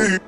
Hi,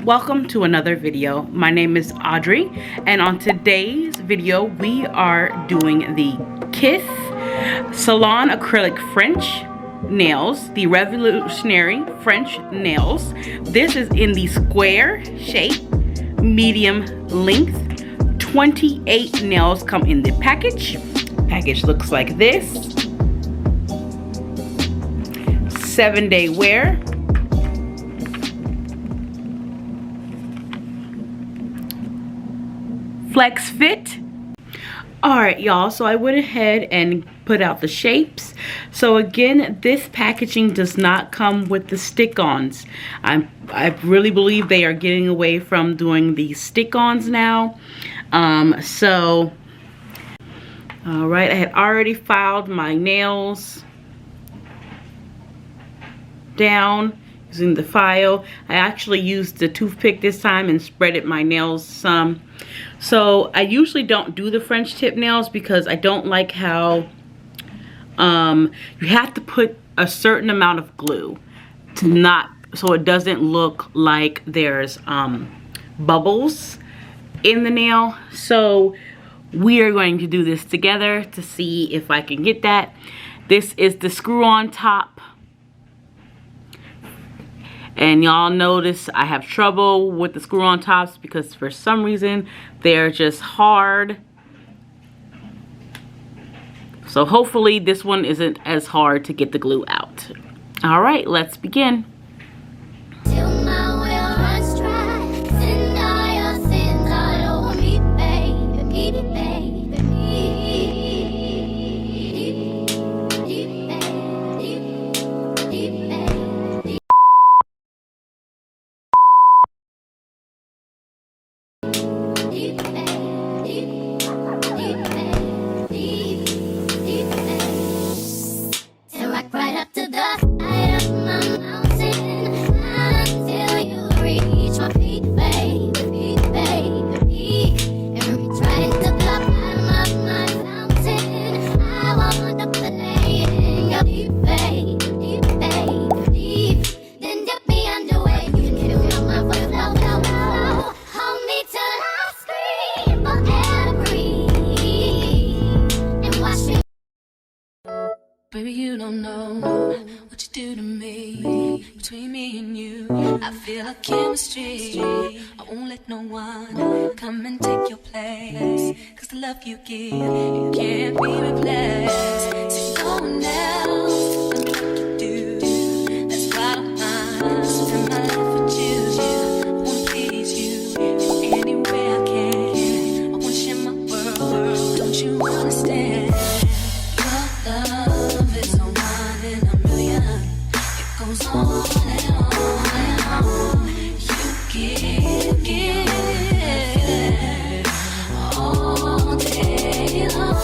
welcome to another video. My name is Audrey, and on today's video we are doing the Kiss Salon Acrylic French nails, the revolutionary French nails. This is in the square shape, medium length. 28 nails come in the package. Package looks like this. 7-day wear. Flex fit. Alright y'all, so I went ahead and put out the shapes. So again, this packaging does not come with the stick-ons. I really believe they are getting away from doing the stick-ons now. Alright, I had already filed my nails down using the file. I actually used the toothpick this time and spreaded my nails some. So I usually don't do the French tip nails because I don't like how you have to put a certain amount of glue so it doesn't look like there's bubbles in the nail. So we are going to do this together to see if I can get that. This is the screw-on top. And y'all notice I have trouble with the screw-on tops because for some reason they're just hard. So hopefully this one isn't as hard to get the glue out. All right, let's begin. Baby, you don't know what you do to me. Between me and you, I feel like chemistry. I won't let no one come and take your place. Cause the love you give, it can't be replaced. See, no one else can do like you do. That's why I'm spend my life with you. I wanna please you in any way I can. I wanna share my world, don't you understand? Your love is a one in a million. It goes on and on and on. You give all day long.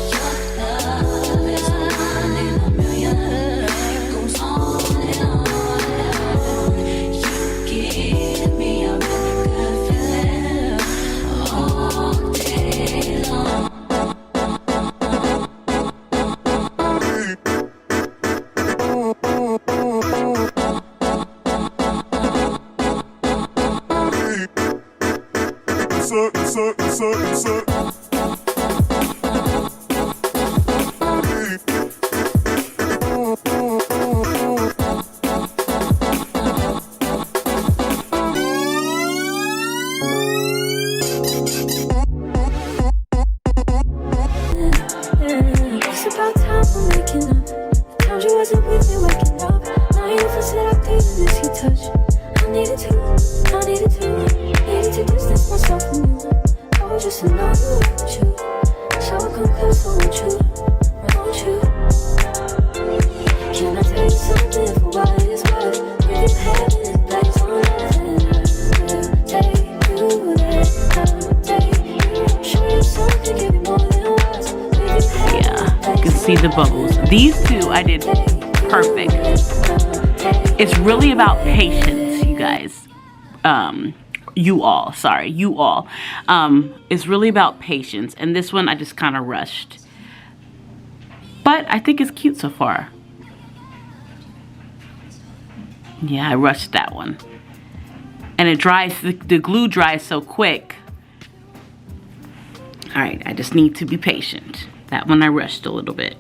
Your love is a one in a million. It goes on and on and on. You give me a really good feeling all day long. It's about time for waking up. Found you wasn't with me waking up. Now you feel seductive in this heat touch. I needed to distance myself from you. I was just to know you were true. So I come close, won't you? Can I tell you something for what it's worth? We can have it in place on earth, and I will take you there. Take you, show you something, give you more than words. Yeah, you can see the bubbles. These two I did perfect. It's really about patience. guys. You all. It's really about patience. And this one I just kind of rushed. But I think it's cute so far. Yeah, I rushed that one. And it dries, the glue dries so quick. Alright, I just need to be patient. That one I rushed a little bit.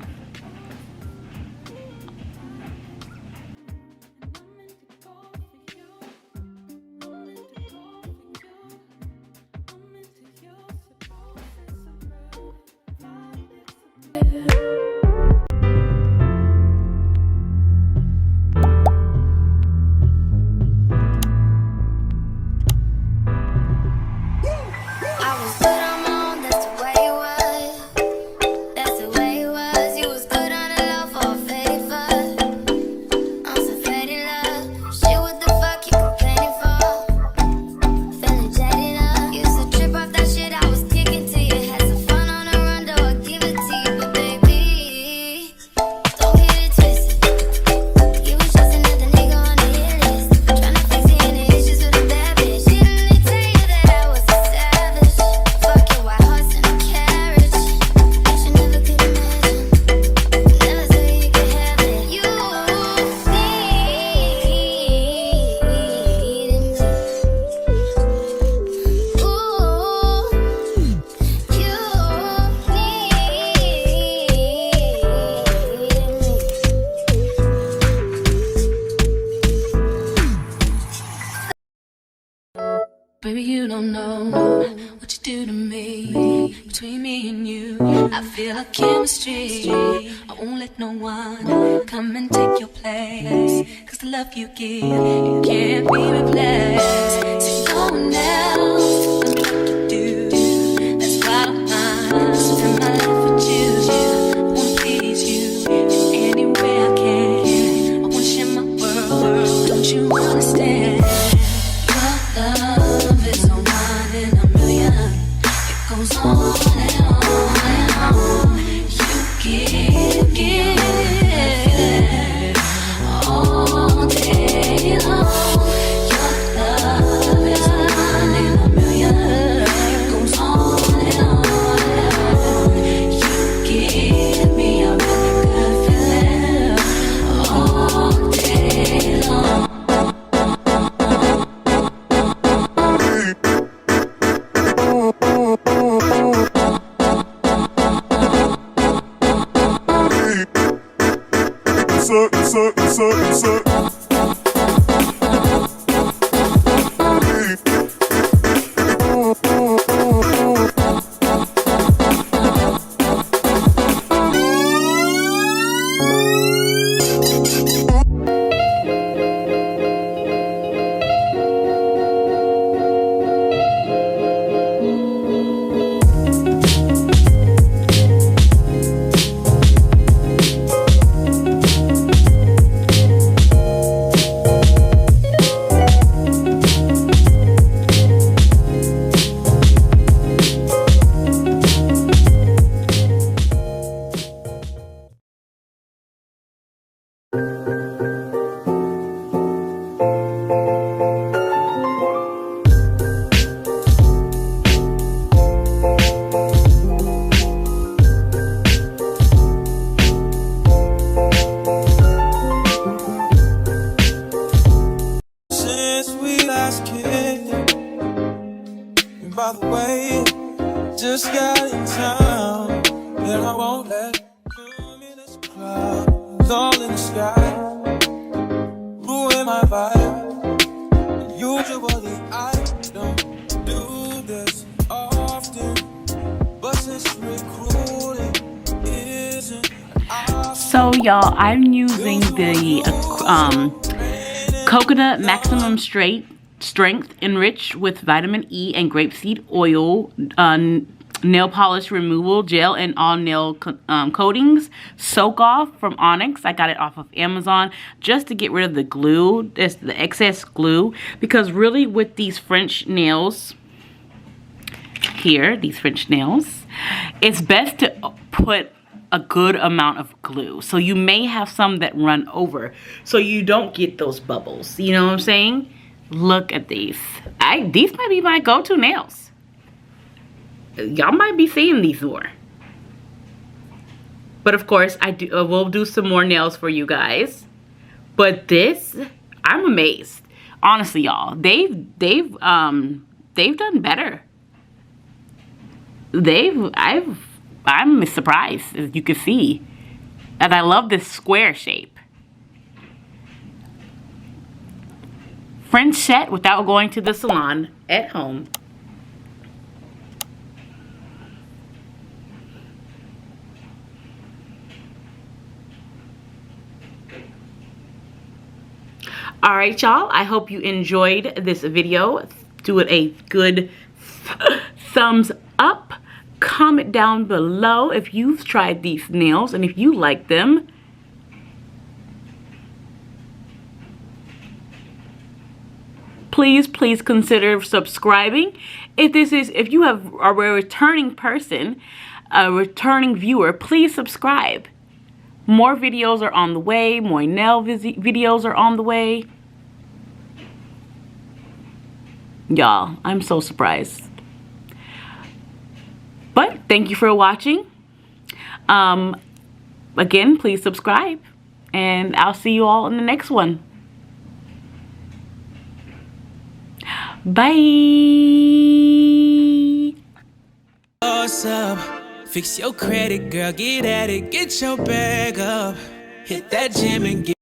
Baby, you don't know what you do to me. Between me and you, I feel a chemistry. I won't let no one come and take your place. Cause the love you give, it can't be replaced. So no one else will do what you do. That's why I'm spend my life with you. I wanna please you in any way I can. I wanna share my world, don't you understand? Your love is a one in a million. It goes on and on and on. You give all day long. Your love is a one in a million. It goes on and on and on. You give me a really good feeling all day long. By the way, just got in town, and I won't let cumulus clouds all in the sky ruin my vibe. And usually I don't do this often, but since recruiting isn't an option. So y'all, I'm using the coconut maximum strength enriched with vitamin E and grapeseed oil nail polish removal gel and all nail coatings soak off from Onyx. I got it off of Amazon just to get rid of the glue, the excess glue, because really with these French nails here, these French nails, it's best to put a good amount of glue. So you may have some that run over, so you don't get those bubbles. You know what I'm saying? Look at these. These might be my go-to nails. Y'all might be seeing these more. But of course, we'll do some more nails for you guys. But this, I'm amazed. Honestly, y'all, they've done better. I'm surprised, as you can see. And I love this square shape. French set without going to the salon at home. All right, y'all, I hope you enjoyed this video. Do it a good thumbs up. Comment down below if you've tried these nails and if you like them. Please consider subscribing. If you are a returning person, a returning viewer, please subscribe. More videos are on the way. More nail videos are on the way. Y'all, I'm so surprised. But thank you for watching. Again, please subscribe. And I'll see you all in the next one. Bye. Awesome. Fix your credit, girl, get at it, get your bag up. Hit that gym and get